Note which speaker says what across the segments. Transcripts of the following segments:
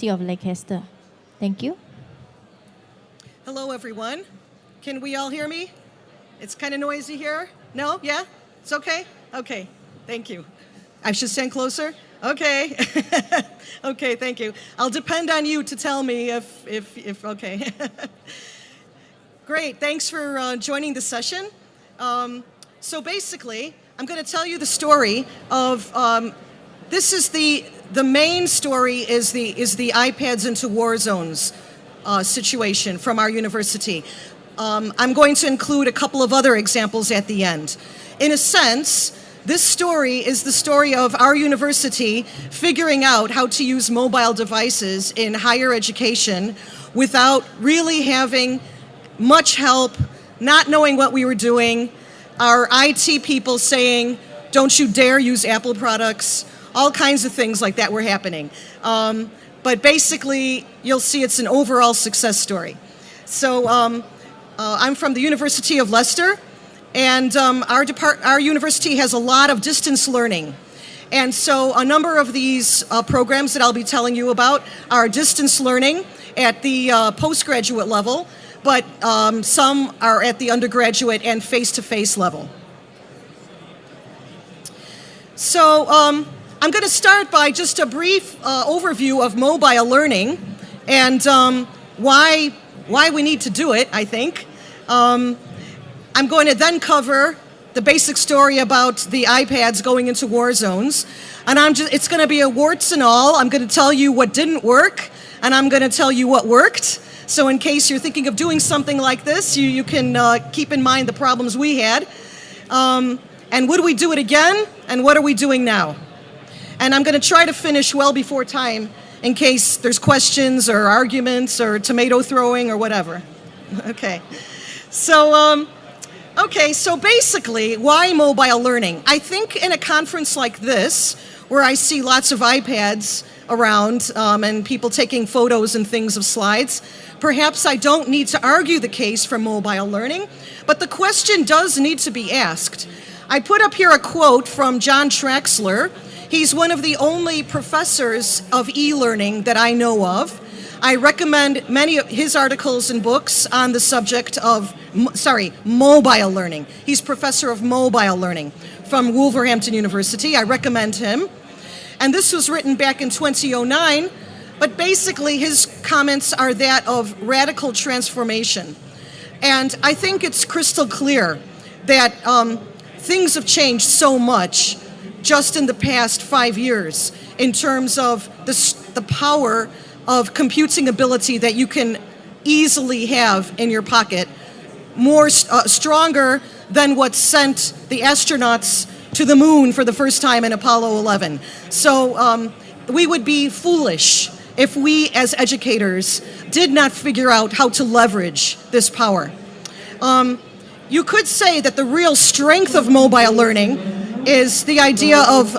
Speaker 1: University of Leicester. Thank you.
Speaker 2: Hello, everyone. Can we all hear me? It's kind of noisy here. No? Yeah? It's okay? Okay. Thank you. I should stand closer? Okay. Okay, thank you. I'll depend on you to tell me if okay. Great. Thanks for joining the session. So basically, I'm going to tell you the story of, this is the main story is the iPads into war zones situation from our university. I'm going to include a couple of other examples at the end. In a sense, this story is the story of our university figuring out how to use mobile devices in higher education without really having much help, not knowing what we were doing, our IT people saying, don't you dare use Apple products, all kinds of things like that were happening. But basically, you'll see it's an overall success story. So I'm from the University of Leicester, and our university has a lot of distance learning. And so a number of these programs that I'll be telling you about are distance learning at the postgraduate level, but some are at the undergraduate and face-to-face level. So I'm going to start by just a brief overview of mobile learning and why we need to do it, I think. I'm going to then cover the basic story about the iPads going into war zones. And it's going to be a warts and all. I'm going to tell you what didn't work, and I'm going to tell you what worked. So in case you're thinking of doing something like this, you can keep in mind the problems we had. And would we do it again? And what are we doing now? And I'm going to try to finish well before time in case there's questions or arguments or tomato throwing or whatever. Okay. So, so basically, why mobile learning? I think in a conference like this, where I see lots of iPads around and people taking photos and things of slides, perhaps I don't need to argue the case for mobile learning, but the question does need to be asked. I put up here a quote from John Traxler. He's one of the only professors of e-learning that I know of. I recommend many of his articles and books on the subject of, mobile learning. He's professor of mobile learning from Wolverhampton University. I recommend him. And this was written back in 2009, but basically his comments are that of radical transformation. And I think it's crystal clear that things have changed so much just in the past 5 years in terms of the power of computing ability that you can easily have in your pocket, more stronger than what sent the astronauts to the moon for the first time in Apollo 11. So we would be foolish if we as educators did not figure out how to leverage this power. You could say that the real strength of mobile learning is the idea of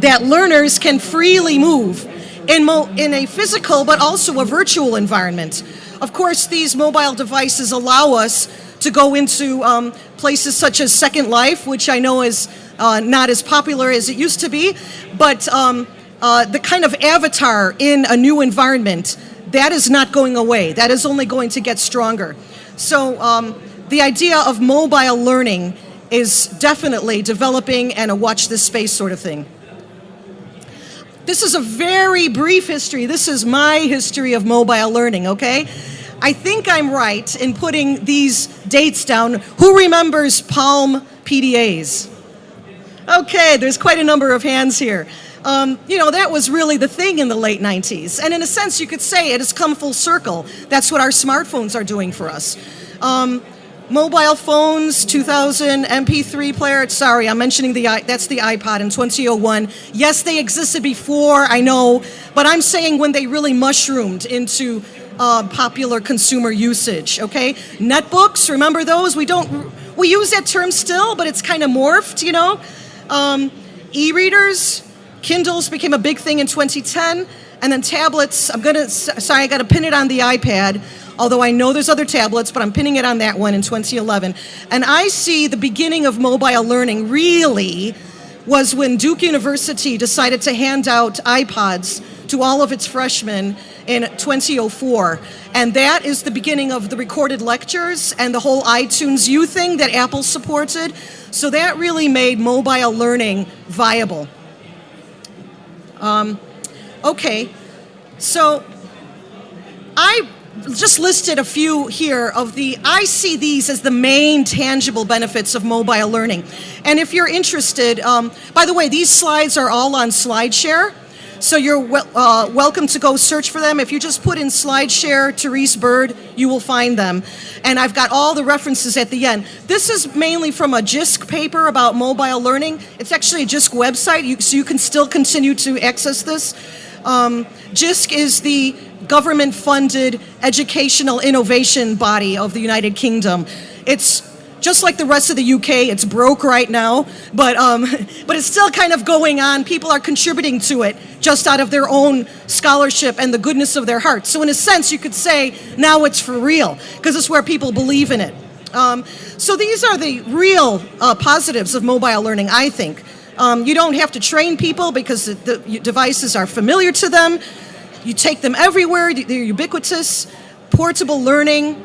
Speaker 2: that learners can freely move in a physical but also a virtual environment. Of course, these mobile devices allow us to go into places such as Second Life, which I know is not as popular as it used to be, but the kind of avatar in a new environment, that is not going away. That is only going to get stronger. So the idea of mobile learning is definitely developing and a watch this space sort of thing. This is a very brief history. This is my history of mobile learning, okay? I think I'm right in putting these dates down. Who remembers Palm PDAs? Okay, there's quite a number of hands here. That was really the thing in the late 90s. And in a sense, you could say it has come full circle. That's what our smartphones are doing for us. Mobile phones, 2000, MP3 player. Sorry, I'm mentioning that's the iPod in 2001. Yes, they existed before, I know, but I'm saying when they really mushroomed into popular consumer usage, okay? Netbooks, remember those? We use that term still, but it's kind of morphed, E-readers, Kindles became a big thing in 2010, and then tablets. I got to pin it on the iPad, although I know there's other tablets, but I'm pinning it on that one in 2011. And I see the beginning of mobile learning really was when Duke University decided to hand out iPods to all of its freshmen in 2004. And that is the beginning of the recorded lectures and the whole iTunes U thing that Apple supported. So that really made mobile learning viable. Okay, so I just listed a few here I see these as the main tangible benefits of mobile learning. And if you're interested, by the way, these slides are all on SlideShare. So you're welcome to go search for them. If you just put in SlideShare, Terese Bird, you will find them. And I've got all the references at the end. This is mainly from a JISC paper about mobile learning. It's actually a JISC website, so you can still continue to access this. JISC is the government-funded educational innovation body of the United Kingdom. It's just like the rest of the UK, it's broke right now, but it's still kind of going on. People are contributing to it just out of their own scholarship and the goodness of their hearts. So in a sense, you could say now it's for real, because it's where people believe in it. So these are the real positives of mobile learning, I think. You don't have to train people because the devices are familiar to them. You take them everywhere, they're ubiquitous, portable learning.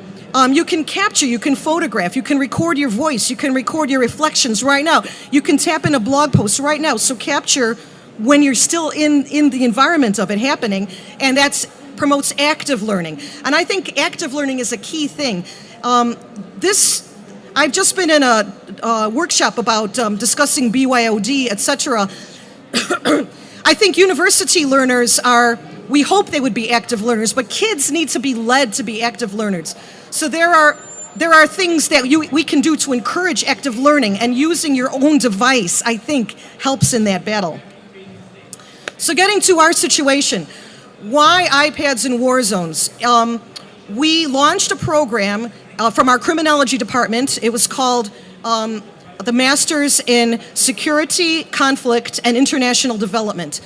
Speaker 2: You can capture, you can photograph, you can record your voice, you can record your reflections right now. You can tap in a blog post right now, so capture when you're still in the environment of it happening, and that promotes active learning. And I think active learning is a key thing. I've just been in a workshop about discussing BYOD, etc. I think university learners we hope they would be active learners, but kids need to be led to be active learners. So there are things that we can do to encourage active learning, and using your own device, I think, helps in that battle. So getting to our situation, why iPads in war zones? We launched a program from our criminology department. It was called the Masters in Security, Conflict, and International Development.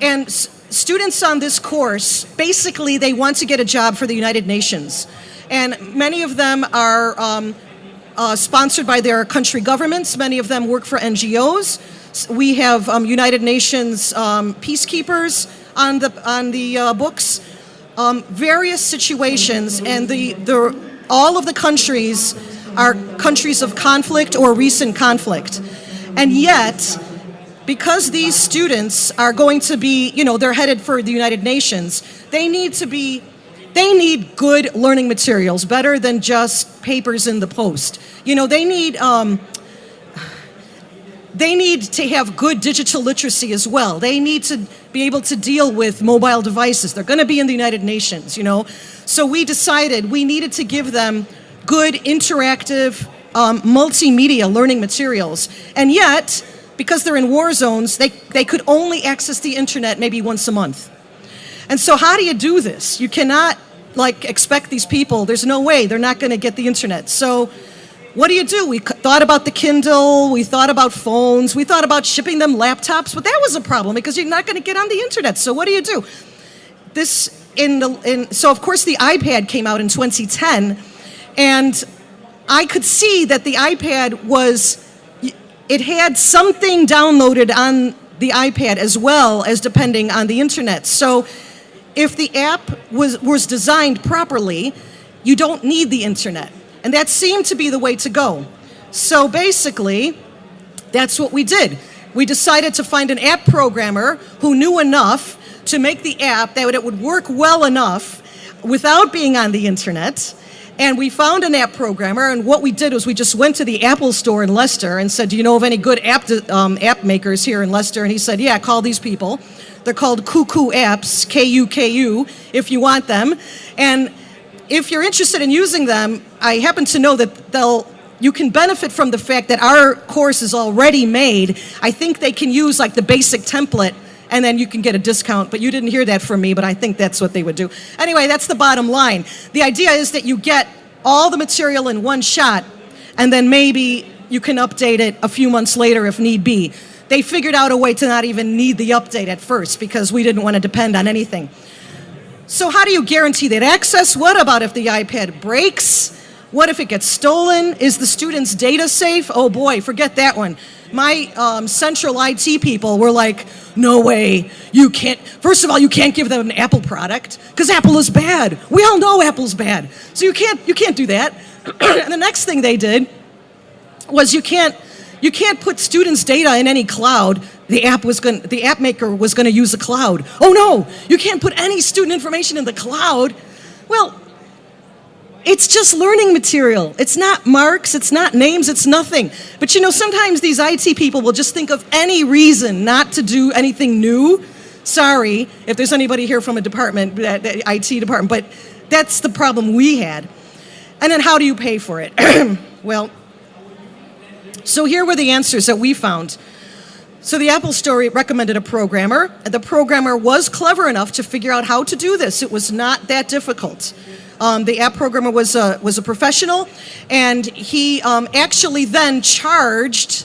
Speaker 2: And students on this course, basically, they want to get a job for the United Nations. And many of them are sponsored by their country governments. Many of them work for NGOs. We have United Nations peacekeepers on the books. Various situations, and all of the countries are countries of conflict or recent conflict. And yet, because these students are going to be, they're headed for the United Nations, they need good learning materials, better than just papers in the post. They need to have good digital literacy as well. They need to be able to deal with mobile devices. They're going to be in the United Nations, So we decided we needed to give them good interactive multimedia learning materials. And yet, because they're in war zones, they could only access the internet maybe once a month. And so how do you do this? You cannot expect these people, there's no way, they're not going to get the internet. So what do? We thought about the Kindle, we thought about phones, we thought about shipping them laptops, but that was a problem because you're not going to get on the internet. So what do? So of course the iPad came out in 2010, and I could see that the iPad it had something downloaded on the iPad as well as depending on the internet. So if the app was designed properly, you don't need the internet. And that seemed to be the way to go. So basically, that's what we did. We decided to find an app programmer who knew enough to make the app that it would work well enough without being on the internet. And we found an app programmer, and what we did was we just went to the Apple store in Leicester and said, do you know of any good app makers here in Leicester? And he said, yeah, call these people. They're called Cuckoo Apps, K-U-K-U, if you want them. And if you're interested in using them, I happen to know that you can benefit from the fact that our course is already made. I think they can use the basic template, and then you can get a discount. But you didn't hear that from me, but I think that's what they would do. Anyway, that's the bottom line. The idea is that you get all the material in one shot, and then maybe you can update it a few months later if need be. They figured out a way to not even need the update at first because we didn't want to depend on anything. So how do you guarantee that access? What about if the iPad breaks? What if it gets stolen? Is the student's data safe? Oh boy, forget that one. my central IT people were like, no way, you can't, first of all, you can't give them an Apple product because Apple is bad. We all know Apple's bad. So you can't do that. And the next thing they did was you can't put students' data in any cloud. The app maker was going to use a cloud. Oh no, you can't put any student information in the cloud. Well, it's just learning material. It's not marks, it's not names, it's nothing. But you know, sometimes these IT people will just think of any reason not to do anything new. Sorry if there's anybody here from a department, that IT department, but that's the problem we had. And then how do you pay for it? Well, so here were the answers that we found. So the Apple Store recommended a programmer. The programmer was clever enough to figure out how to do this. It was not that difficult. The app programmer was a professional, and he actually then charged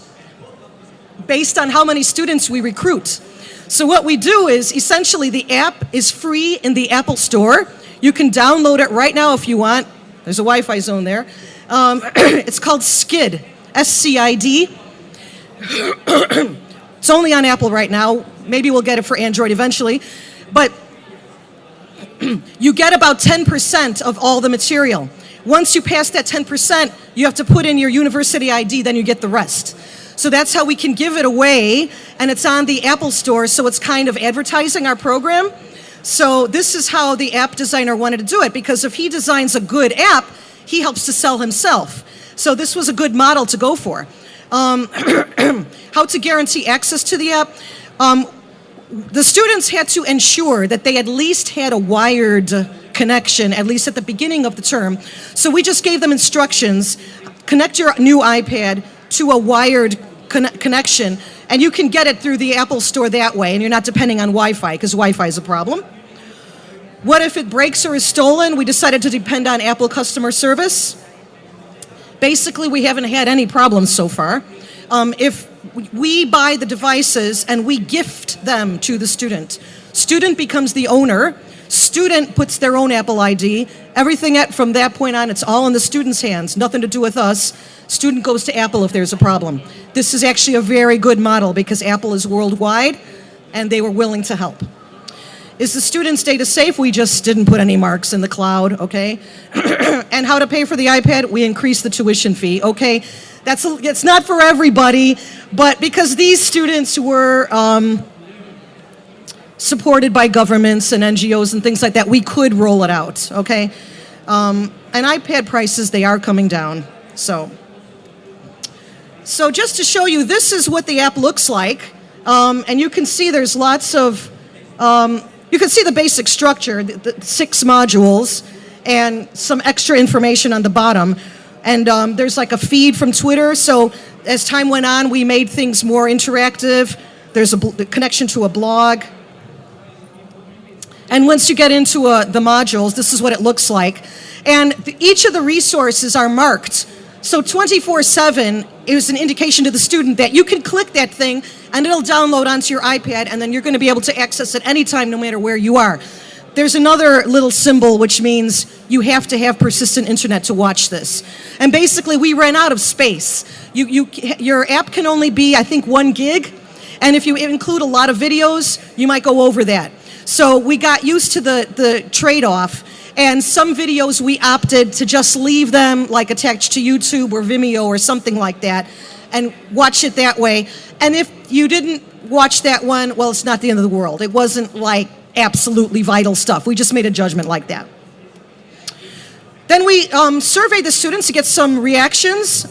Speaker 2: based on how many students we recruit. So what we do is, essentially, the app is free in the Apple Store. You can download it right now if you want. There's a Wi-Fi zone there. It's called SCID, S-C-I-D. It's only on Apple right now. Maybe we'll get it for Android eventually. But you get about 10% of all the material. Once you pass that 10%, you have to put in your university ID, then you get the rest. So that's how we can give it away, and it's on the Apple Store, so it's kind of advertising our program. So this is how the app designer wanted to do it, because if he designs a good app, he helps to sell himself. So this was a good model to go for. How to guarantee access to the app? The students had to ensure that they at least had a wired connection, at least at the beginning of the term. So we just gave them instructions: connect your new iPad to a wired connection, and you can get it through the Apple Store that way, and you're not depending on Wi-Fi, because Wi-Fi is a problem. What if it breaks or is stolen? We decided to depend on Apple customer service. Basically, we haven't had any problems so far. If we buy the devices and we gift them to the student, student becomes the owner, student puts their own Apple ID, everything from that point on, it's all in the student's hands, nothing to do with us. Student goes to Apple if there's a problem. This is actually a very good model because Apple is worldwide and they were willing to help. Is the student's data safe? We just didn't put any marks in the cloud, okay? And how to pay for the iPad? We increased the tuition fee, okay? It's not for everybody, but because these students were supported by governments and NGOs and things like that, we could roll it out, okay? And iPad prices, they are coming down, so just to show you, this is what the app looks like, and you can see there's lots of, you can see the basic structure, the 6 modules, and some extra information on the bottom. And there's like a feed from Twitter, so as time went on, we made things more interactive. There's a connection to a blog. And once you get into the modules, this is what it looks like. And each of the resources are marked. So 24/7 is an indication to the student that you can click that thing and it'll download onto your iPad, and then you're going to be able to access it anytime, no matter where you are. There's another little symbol which means you have to have persistent internet to watch this. And basically we ran out of space. Your app can only be, I think, 1 gig. And if you include a lot of videos, you might go over that. So we got used to the trade-off. And some videos we opted to just leave them like attached to YouTube or Vimeo or something like that and watch it that way. And if you didn't watch that one, well, it's not the end of the world. It wasn't like absolutely vital stuff. We just made a judgment like that. Then we surveyed the students to get some reactions.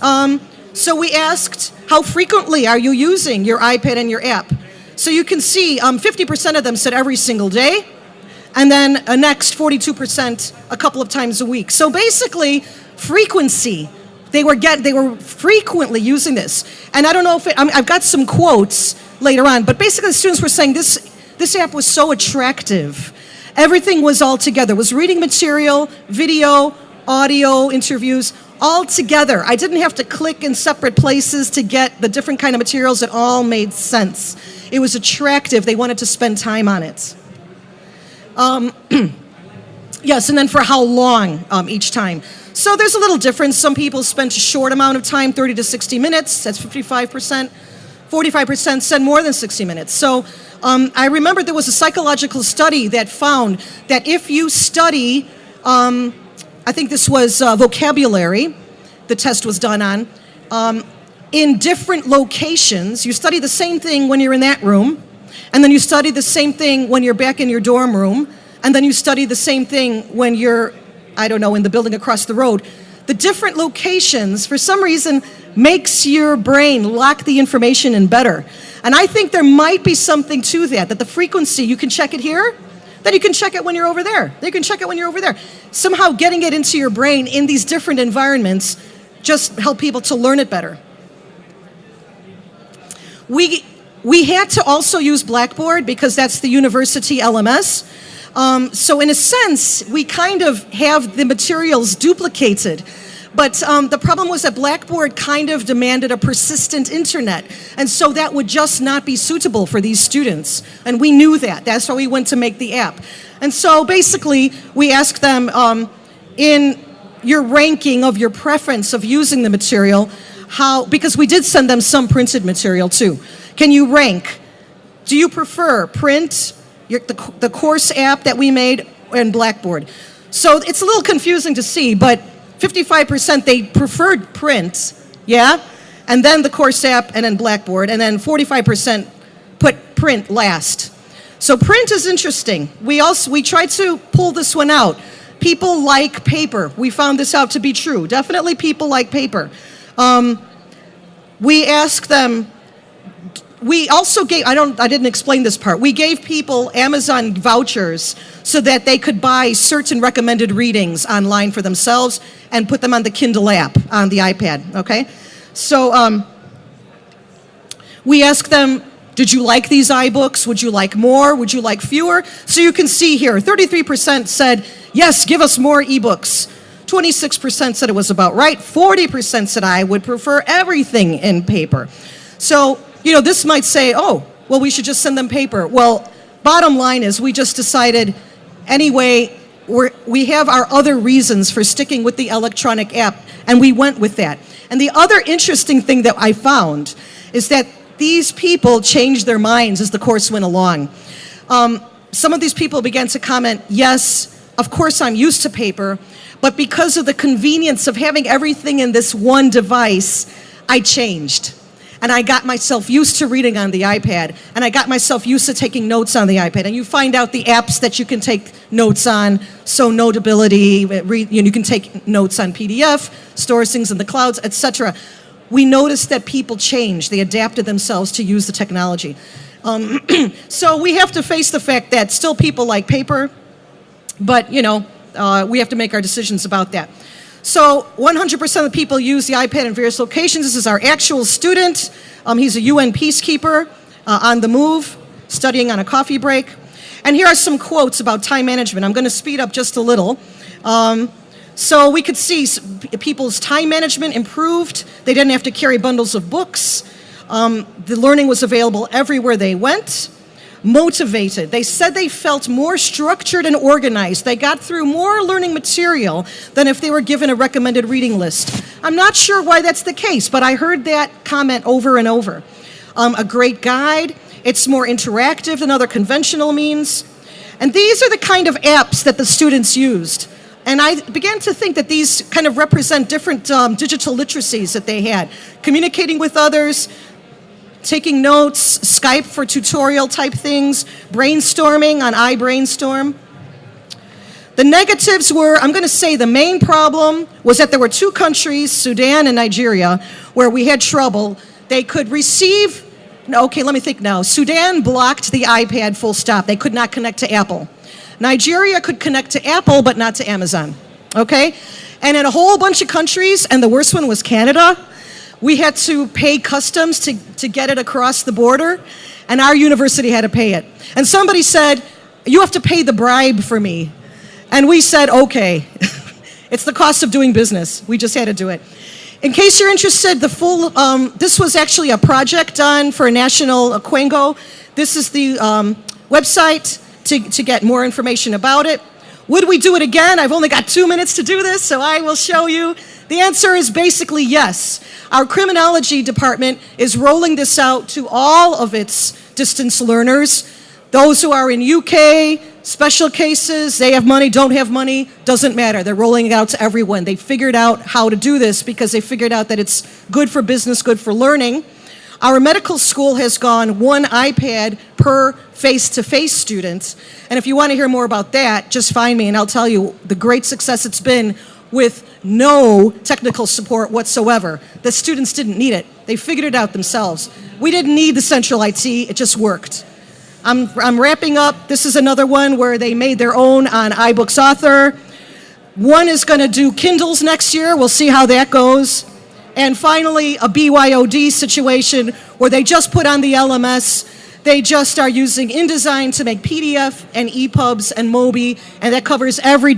Speaker 2: So we asked, how frequently are you using your iPad and your app? So you can see 50% of them said every single day. And then next 42% a couple of times a week. So basically, frequency. They were frequently using this. And I don't know if I've got some quotes later on, but basically the students were saying this app was so attractive. Everything was all together. It was reading material, video, audio, interviews, all together. I didn't have to click in separate places to get the different kind of materials. It all made sense. It was attractive. They wanted to spend time on it. Yes, and then for how long each time. So there's a little difference. Some people spent a short amount of time, 30 to 60 minutes. That's 55%. 45% said more than 60 minutes. So I remember there was a psychological study that found that if you study, I think this was vocabulary, the test was done on, in different locations, you study the same thing when you're in that room, and then you study the same thing when you're back in your dorm room, and then you study the same thing when you're, I don't know, in the building across the road. The different locations, for some reason, makes your brain lock the information in better. And I think there might be something to that the frequency, you can check it here, then you can check it when you're over there, then you can check it when you're over there. Somehow getting it into your brain in these different environments just help people to learn it better. We had to also use Blackboard because that's the university LMS. So in a sense, we kind of have the materials duplicated. But the problem was that Blackboard kind of demanded a persistent internet. And so that would just not be suitable for these students. And we knew that. That's why we went to make the app. And so basically, we asked them, in your ranking of your preference of using the material, because we did send them some printed material too. Can you rank? Do you prefer print, the course app that we made, and Blackboard? So it's a little confusing to see, but 55% they preferred print, yeah? And then the course app, and then Blackboard, and then 45% put print last. So print is interesting. We tried to pull this one out. People like paper. We found this out to be true. Definitely people like paper. We asked them, we also gave, I didn't explain this part. We gave people Amazon vouchers so that they could buy certain recommended readings online for themselves and put them on the Kindle app on the iPad, okay? So we asked them, did you like these iBooks? Would you like more? Would you like fewer? So you can see here, 33% said, yes, give us more ebooks. 26% said it was about right. 40% said I would prefer everything in paper. So, this might say, oh, well, we should just send them paper. Well, bottom line is we just decided, anyway, we have our other reasons for sticking with the electronic app, and we went with that. And the other interesting thing that I found is that these people changed their minds as the course went along. Some of these people began to comment, yes, of course I'm used to paper, but because of the convenience of having everything in this one device, I changed. And I got myself used to reading on the iPad, and I got myself used to taking notes on the iPad. And you find out the apps that you can take notes on, so Notability, you can take notes on PDF, store things in the clouds, etc. We noticed that people changed. They adapted themselves to use the technology. So we have to face the fact that still people like paper, but, we have to make our decisions about that. So 100% of the people use the iPad in various locations. This is our actual student. He's a UN peacekeeper on the move, studying on a coffee break. And here are some quotes about time management. I'm going to speed up just a little. So we could see people's time management improved. They didn't have to carry bundles of books. The learning was available everywhere they went. Motivated. They said they felt more structured and organized. They got through more learning material than if they were given a recommended reading list. I'm not sure why that's the case, but I heard that comment over and over. A great guide. It's more interactive than other conventional means. And these are the kind of apps that the students used. And I began to think that these kind of represent different digital literacies that they had. Communicating with others, taking notes, Skype for tutorial type things, brainstorming on iBrainstorm. The negatives were, I'm going to say the main problem was that there were two countries, Sudan and Nigeria, where we had trouble. They could receive, okay, let me think now. Sudan blocked the iPad full stop. They could not connect to Apple. Nigeria could connect to Apple, but not to Amazon, okay? And in a whole bunch of countries, and the worst one was Canada, we had to pay customs to get it across the border, and our university had to pay it. And somebody said, you have to pay the bribe for me. And we said, okay, it's the cost of doing business. We just had to do it. In case you're interested, the full, this was actually a project done for National Quengo. This is the website to get more information about it. Would we do it again? I've only got 2 minutes to do this, so I will show you. The answer is basically yes. Our criminology department is rolling this out to all of its distance learners. Those who are in UK, special cases, they have money, don't have money, doesn't matter. They're rolling it out to everyone. They figured out how to do this because they figured out that it's good for business, good for learning. Our medical school has gone one iPad per face-to-face student. And if you want to hear more about that, just find me and I'll tell you the great success it's been with no technical support whatsoever. The students didn't need it. They figured it out themselves. We didn't need the central IT, it just worked. I'm wrapping up. This is another one where they made their own on iBooks Author. One is going to do Kindles next year. We'll see how that goes. And finally, a BYOD situation where they just put on the LMS. They just are using InDesign to make PDF and EPUBs and Mobi, and that covers every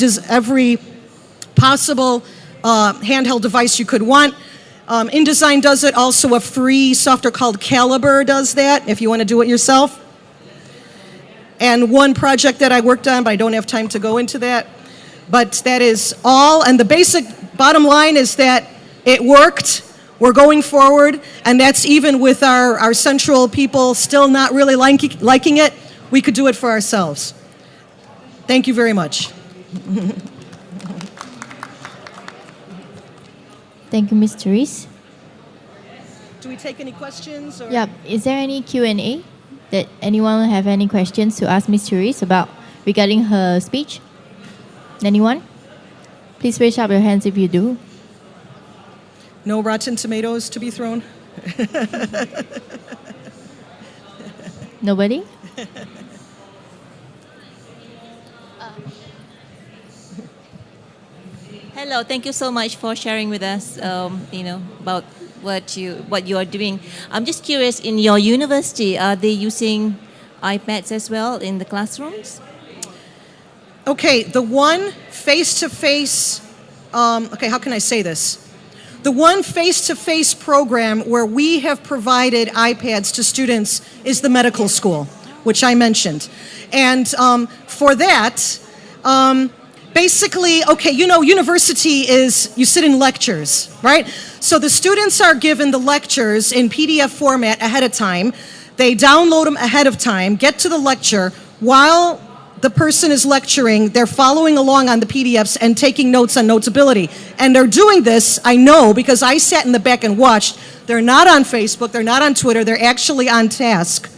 Speaker 2: possible handheld device you could want. InDesign does it. Also, a free software called Calibre does that if you want to do it yourself. And one project that I worked on, but I don't have time to go into that. But that is all. And the basic bottom line is that it worked. We're going forward. And that's even with our central people still not really liking it. We could do it for ourselves. Thank you very much.
Speaker 1: Thank you, Ms. Terese.
Speaker 2: Do we take any questions? Or?
Speaker 1: Yeah, is there any Q&A that anyone have any questions to ask Ms. Terese about regarding her speech? Anyone? Please raise up your hands if you do.
Speaker 2: No rotten tomatoes to be thrown?
Speaker 1: Nobody?
Speaker 3: Hello, thank you so much for sharing with us, about what you are doing. I'm just curious, in your university, are they using iPads as well in the classrooms?
Speaker 2: Okay, the one face-to-face, how can I say this? The one face-to-face program where we have provided iPads to students is the medical school, which I mentioned. And for that, basically, university is, you sit in lectures, right? So the students are given the lectures in PDF format ahead of time. They download them ahead of time, get to the lecture. While the person is lecturing, they're following along on the PDFs and taking notes on Notability. And they're doing this, I know, because I sat in the back and watched. They're not on Facebook, they're not on Twitter, they're actually on task.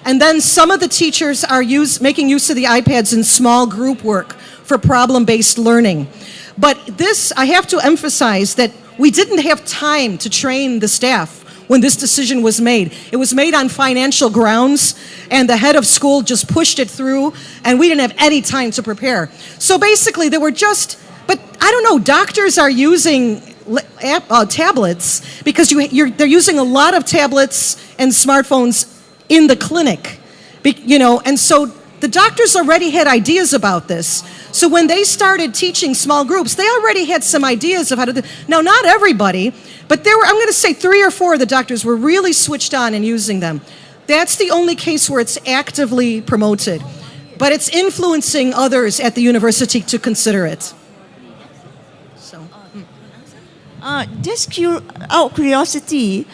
Speaker 2: And then some of the teachers are making use of the iPads in small group work for problem-based learning. But this, I have to emphasize that we didn't have time to train the staff when this decision was made. It was made on financial grounds, and the head of school just pushed it through, and we didn't have any time to prepare. So basically, they were just, but I don't know, doctors are using tablets because they're using a lot of tablets and smartphones in the clinic, and so the doctors already had ideas about this. So when they started teaching small groups, they already had some ideas of how to do. Now, not everybody, but there were, I'm going to say 3 or 4 of the doctors were really switched on and using them. That's the only case where it's actively promoted. But it's influencing others at the university to consider it. So,
Speaker 4: Just out of curiosity,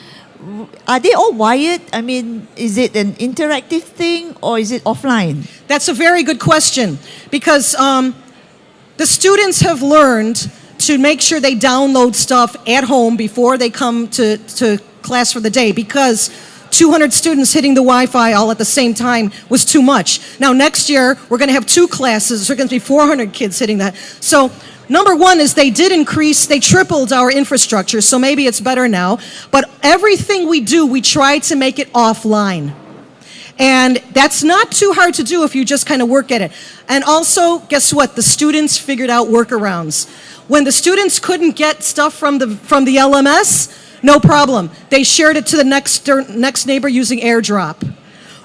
Speaker 4: are they all wired? I mean, is it an interactive thing or is it offline?
Speaker 2: That's a very good question because the students have learned to make sure they download stuff at home before they come to class for the day because 200 students hitting the Wi-Fi all at the same time was too much. Now next year, we're going to have 2 classes. There's going to be 400 kids hitting that. So number one is they tripled our infrastructure, so maybe it's better now. But everything we do, we try to make it offline. And that's not too hard to do if you just kind of work at it. And also, guess what? The students figured out workarounds. When the students couldn't get stuff from the LMS, no problem. They shared it to the next neighbor using AirDrop.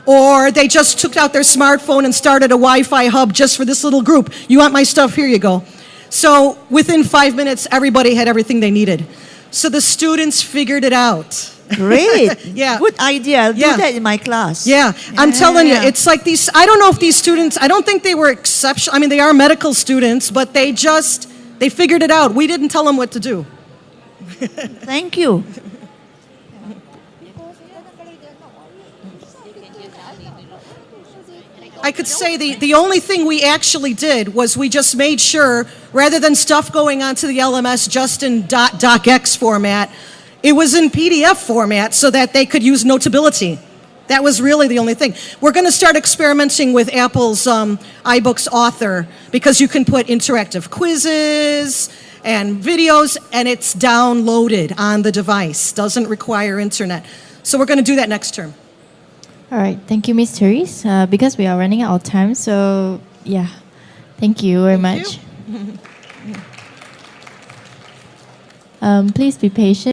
Speaker 2: Or they just took out their smartphone and started a Wi-Fi hub just for this little group. You want my stuff? Here you go. So within 5 minutes, everybody had everything they needed. So the students figured it out.
Speaker 4: Great.
Speaker 2: Yeah.
Speaker 4: Good idea. I'll do that in my class.
Speaker 2: Yeah. I'm telling you, it's like these, I don't know if these students, I don't think they were exceptional. I mean, they are medical students, but they figured it out. We didn't tell them what to do.
Speaker 4: Thank you.
Speaker 2: I could say the only thing we actually did was we just made sure, rather than stuff going onto the LMS just in .docx format, it was in PDF format so that they could use Notability. That was really the only thing. We're going to start experimenting with Apple's iBooks Author because you can put interactive quizzes and videos, and it's downloaded on the device. Doesn't require internet. So we're going to do that next term.
Speaker 1: All right, thank you, Miss Terese. Because we are running out of time, so yeah, thank you very much. Please be patient.